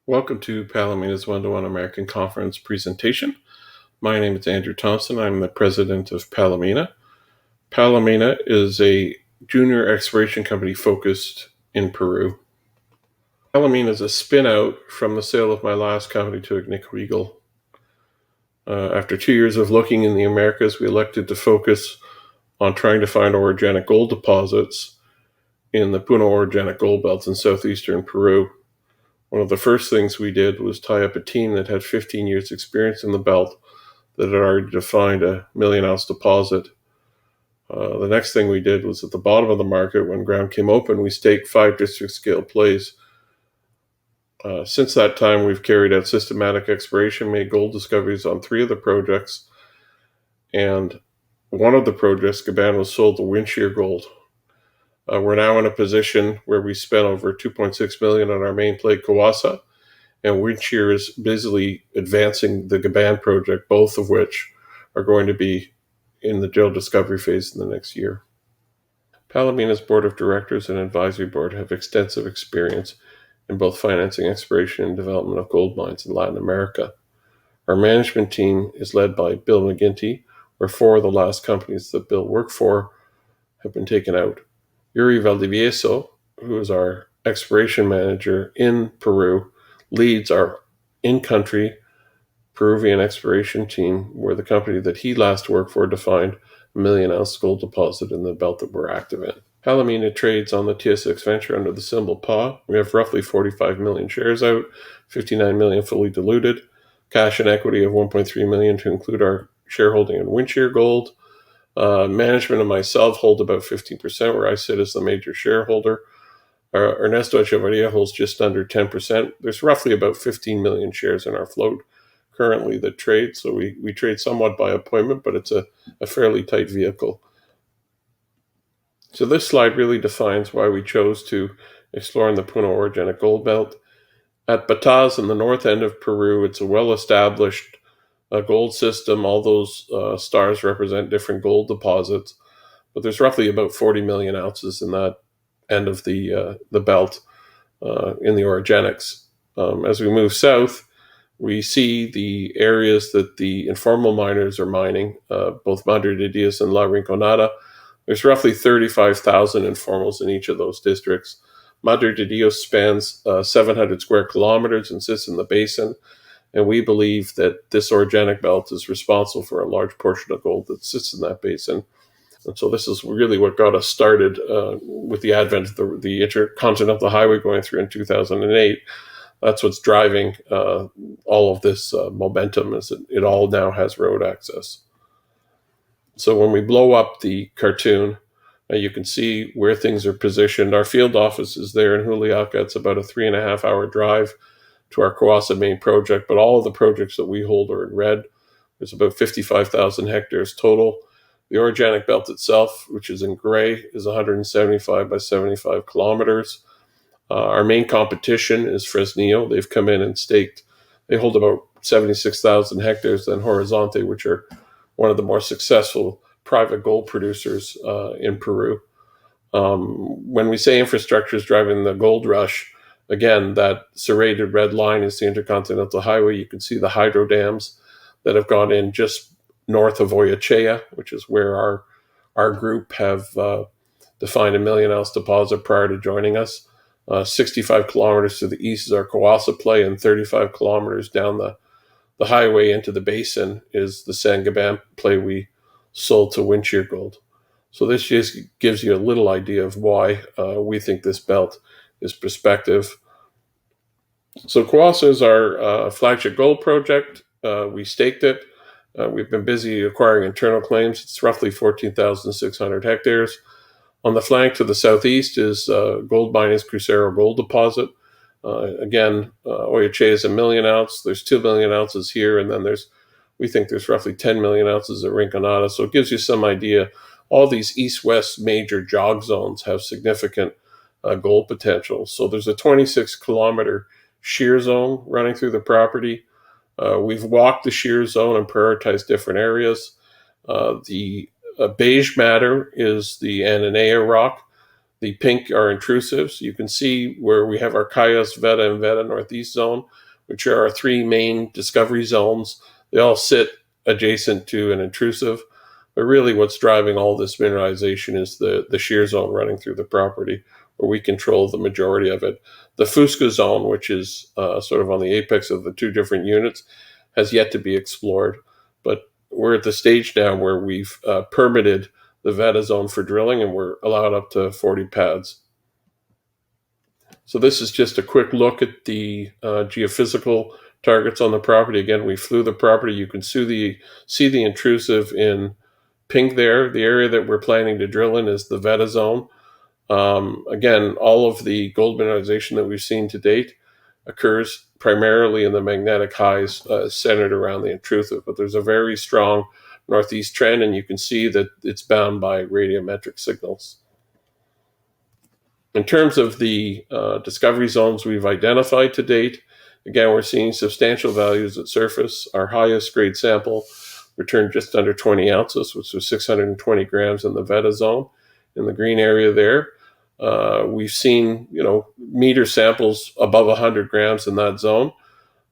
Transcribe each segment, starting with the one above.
Welcome to Palamina's One-to-One American Conference presentation. My name is Andrew Thompson. I'm the president of Palamina. Palamina is a junior exploration company focused in Peru. Palamina is a spin-out from the sale of my last company to Agnico Eagle. After 2 years of looking in the Americas, we elected to focus on trying to find orogenic gold deposits in the Puno orogenic gold belt in southeastern Peru. One of the first things we did was tie up a team that had 15 years experience in the belt that had already defined a million-ounce deposit. The next thing we did was at the bottom of the market, when ground came open, we staked 5 district-scale plays. Since that time, we've carried out systematic exploration, made gold discoveries on 3 of the projects, and one of the projects, Gaban, was sold to Windshear Gold. We're now in a position where we spent over $2.6 million on our main play, Kawasa, and Windshear is busily advancing the Gaban project, both of which are going to be in the drill discovery phase in the next year. Palamina's board of directors and advisory board have extensive experience in both financing, exploration, and development of gold mines in Latin America. Our management team is led by Bill McGinty, where 4 of the last companies that Bill worked for have been taken out. Yuri Valdivieso, who is our exploration manager in Peru, leads our in-country Peruvian exploration team, where the company that he last worked for defined a million-ounce gold deposit in the belt that we're active in. Palamina trades on the TSX Venture under the symbol PA. We have roughly 45 million shares out, 59 million fully diluted, cash and equity of 1.3 million to include our shareholding in Windshear Gold. Management and myself hold about 15%, where I sit as the major shareholder. Ernesto Echevarria holds just under 10%. There's roughly about 15 million shares in our float currently that trade, so we trade somewhat by appointment, but it's a fairly tight vehicle. So this slide really defines why we chose to explore in the Puno orogenic gold belt. At Bataz in the north end of Peru, it's a well-established gold system. All those stars represent different gold deposits, but there's roughly about 40 million ounces in that end of the belt in the orogenics. As we move south, we see the areas that the informal miners are mining, both Madre de Dios and La Rinconada. There's roughly 35,000 informals in each of those districts. Madre de Dios spans 700 square kilometers and sits in the basin, and we believe that this orogenic belt is responsible for a large portion of gold that sits in that basin. And so this is really what got us started with the advent of the Intercontinental Highway going through in 2008. That's what's driving all of this momentum, is that it all now has road access. So when we blow up the cartoon, you can see where things are positioned. Our field office is there in Juliaca. It's about a 3.5-hour drive to our Kawasa main project, but all of the projects that we hold are in red. There's about 55,000 hectares total. The orogenic belt itself, which is in gray, is 175 by 75 kilometers. Our main competition is Fresnillo. They've come in and staked. They hold about 76,000 hectares, then Horizonte, which are one of the more successful private gold producers in Peru. When we say infrastructure is driving the gold rush, again, that serrated red line is the Intercontinental Highway. You can see the hydro dams that have gone in just north of Oyachea, which is where our group have defined a million-ounce deposit prior to joining us. 65 kilometers to the east is our Kawasa play, and 35 kilometers down the highway into the basin is the San Gaban play we sold to Windshear Gold. So this just gives you a little idea of why we think this belt is prospective. So Kawasa is our flagship gold project. We staked it. We've been busy acquiring internal claims. It's roughly 14,600 hectares. On the flank to the southeast is Gold Mining's Crucero gold deposit. Again, Oyachea is a million ounce. There's 2 million ounces here, and then we think there's roughly 10 million ounces at Rinconada. So it gives you some idea. All these east-west major jog zones have significant gold potential. So there's a 26-kilometer shear zone running through the property. We've walked the shear zone and prioritized different areas. The beige matter is the Ananea rock. The pink are intrusives. You can see where we have our Cayos, Veta, and Veta Northeast zone, which are our three main discovery zones. They all sit adjacent to an intrusive. But really what's driving all this mineralization is the shear zone running through the property, where we control the majority of it. The Fusca zone, which is sort of on the apex of the two different units, has yet to be explored. But we're at the stage now where we've permitted the Veta zone for drilling, and we're allowed up to 40 pads. So this is just a quick look at the geophysical targets on the property. Again, we flew the property. You can see the intrusive in pink there. The area that we're planning to drill in is the Veta zone. Again, all of the gold mineralization that we've seen to date occurs primarily in the magnetic highs centered around the intrusive, but there's a very strong northeast trend, and you can see that it's bound by radiometric signals. In terms of the discovery zones we've identified to date, again, we're seeing substantial values at surface. Our highest grade sample returned just under 20 ounces, which was 620 grams in the Veta zone. In the green area there, we've seen, meter samples above 100 grams in that zone.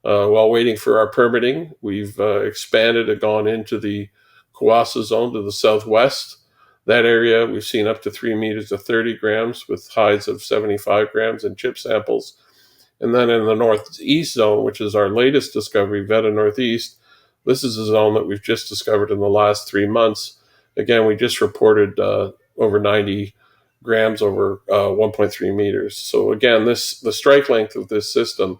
While waiting for our permitting, we've expanded and gone into the Kawasa zone to the southwest. That area, we've seen up to 3 meters of 30 grams with highs of 75 grams in chip samples. And then in the northeast zone, which is our latest discovery, Veta Northeast, this is a zone that we've just discovered in the last 3 months. Again, we just reported over 90 grams over 1.3 meters. So again, the strike length of this system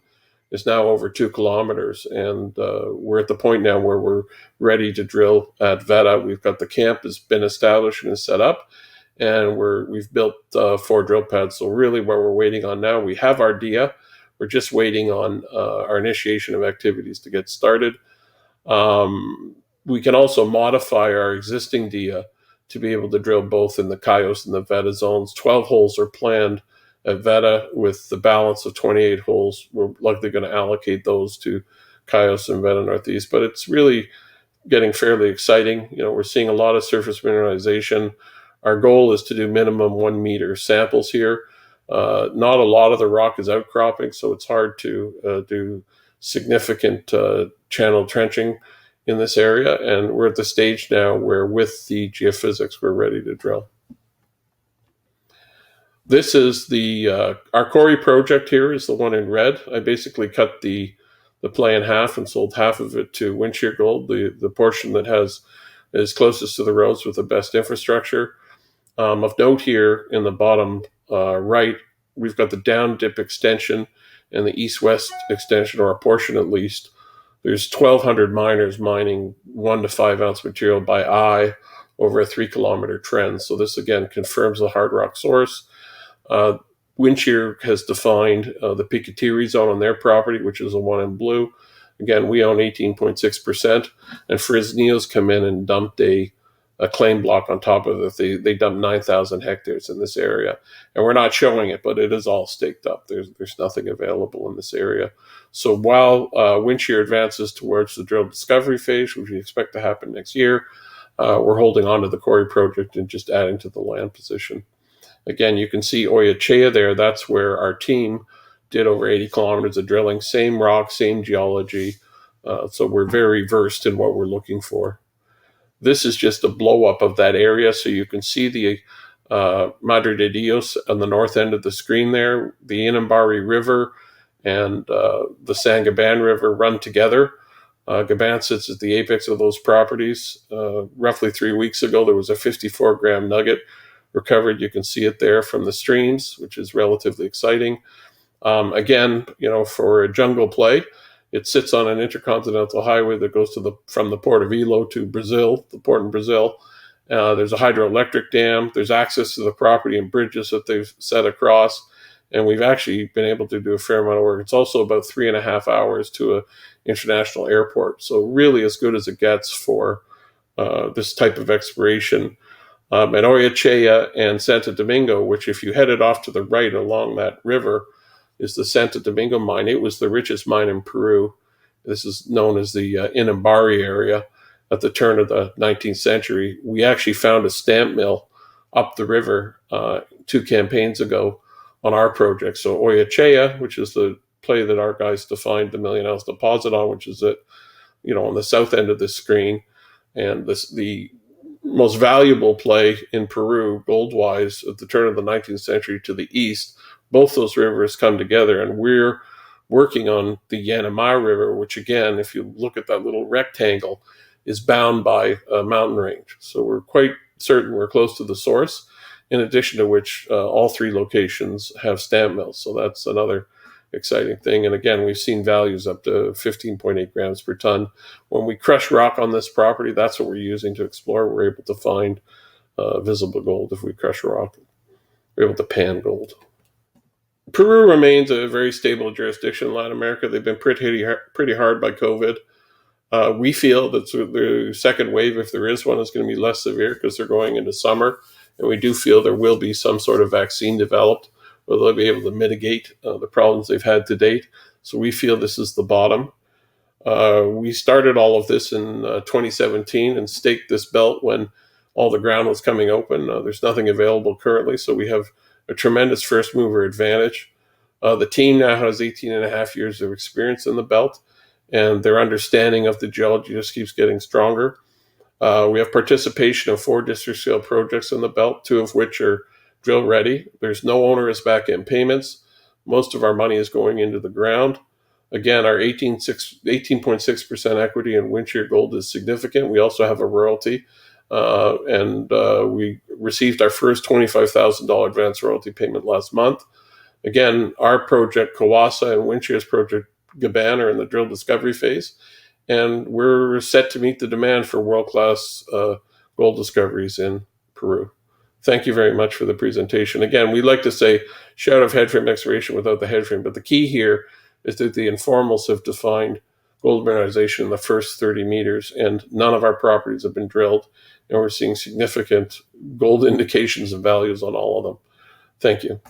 is now over 2 kilometers, and we're at the point now where we're ready to drill at Veta. We've got the camp has been established and is set up, and we've built 4 drill pads. So really what we're waiting on now, we have our DIA. We're just waiting on our initiation of activities to get started. We can also modify our existing DIA to be able to drill both in the Cayos and the Veta zones. 12 holes are planned at Veta with the balance of 28 holes. We're likely going to allocate those to Cayos and Veta Northeast, but it's really getting fairly exciting. We're seeing a lot of surface mineralization. Our goal is to do minimum 1 meter samples here. Not a lot of the rock is outcropping, so it's hard to do significant channel trenching in this area, and we're at the stage now where with the geophysics we're ready to drill. This is our Corey project. Here is the one in red. I basically cut the play in half and sold half of it to Windshear Gold, the portion that is closest to the roads with the best infrastructure. Of note here in the bottom right, we've got the down dip extension and the east-west extension, or a portion at least. There's 1,200 miners mining 1 to 5 ounce material by eye over a 3 kilometer trend. So this again confirms the hard rock source. Windshear has defined the Pikatiri zone on their property, which is the one in blue. Again, we own 18.6%, and Fresnillo's come in and dumped a claim block on top of it. They dumped 9,000 hectares in this area, and we're not showing it, but it is all staked up. There's nothing available in this area. So while Windshear advances towards the drill discovery phase, which we expect to happen next year, we're holding on to the Corey project and just adding to the land position. Again, you can see Oyachea there. That's where our team did over 80 kilometers of drilling. Same rock, same geology. So we're very versed in what we're looking for. This is just a blow up of that area. So you can see the Madre de Dios on the north end of the screen there. The Inambari River and the San Gaban River run together. Gaban sits at the apex of those properties. Roughly 3 weeks ago, there was a 54-gram nugget recovered. You can see it there from the streams, which is relatively exciting. Again, for a jungle play, it sits on an intercontinental highway that goes from the port of Ilo to Brazil, the port in Brazil. There's a hydroelectric dam. There's access to the property and bridges that they've set across. And we've actually been able to do a fair amount of work. It's also about 3.5 hours to an international airport. So really as good as it gets for this type of exploration. At Oyachea and Santo Domingo, which if you headed off to the right along that river, is the Santo Domingo mine. It was the richest mine in Peru. This is known as the Inambari area. At the turn of the 19th century, we actually found a stamp mill up the river 2 campaigns ago on our project. So Oyachea, which is the play that our guys defined the million ounce deposit on, which is at, on the south end of the screen, and the most valuable play in Peru, gold-wise, at the turn of the 19th century to the east. Both those rivers come together, and we're working on the Yanamar River, which, again, if you look at that little rectangle, is bound by a mountain range. So we're quite certain we're close to the source, in addition to which all 3 locations have stamp mills. So that's another exciting thing. And again, we've seen values up to 15.8 grams per ton. When we crush rock on this property, that's what we're using to explore. We're able to find visible gold if we crush rock. We're able to pan gold. Peru remains a very stable jurisdiction in Latin America. They've been pretty hard by COVID. We feel that the second wave, if there is one, is going to be less severe because they're going into summer. And we do feel there will be some sort of vaccine developed where they'll be able to mitigate the problems they've had to date. So we feel this is the bottom. We started all of this in 2017 and staked this belt when all the ground was coming open. There's nothing available currently, so we have a tremendous first mover advantage. The team now has 18 and a half years of experience in the belt, and their understanding of the geology just keeps getting stronger. We have participation of 4 district scale projects in the belt, 2 of which are drill ready. There's no onerous back-end payments. Most of our money is going into the ground. Again, our 18.6% equity in Windshear Gold is significant. We also have a royalty, and we received our first $25,000 advance royalty payment last month. Again, our project, Kawasa, and Windshear's project, Gaban, are in the drill discovery phase, and we're set to meet the demand for world-class gold discoveries in Peru. Thank you very much for the presentation. Again, we like to say shout of headframe exploration without the headframe, but the key here is that the informals have defined gold mineralization in the first 30 meters, and none of our properties have been drilled, and we're seeing significant gold indications and values on all of them. Thank you.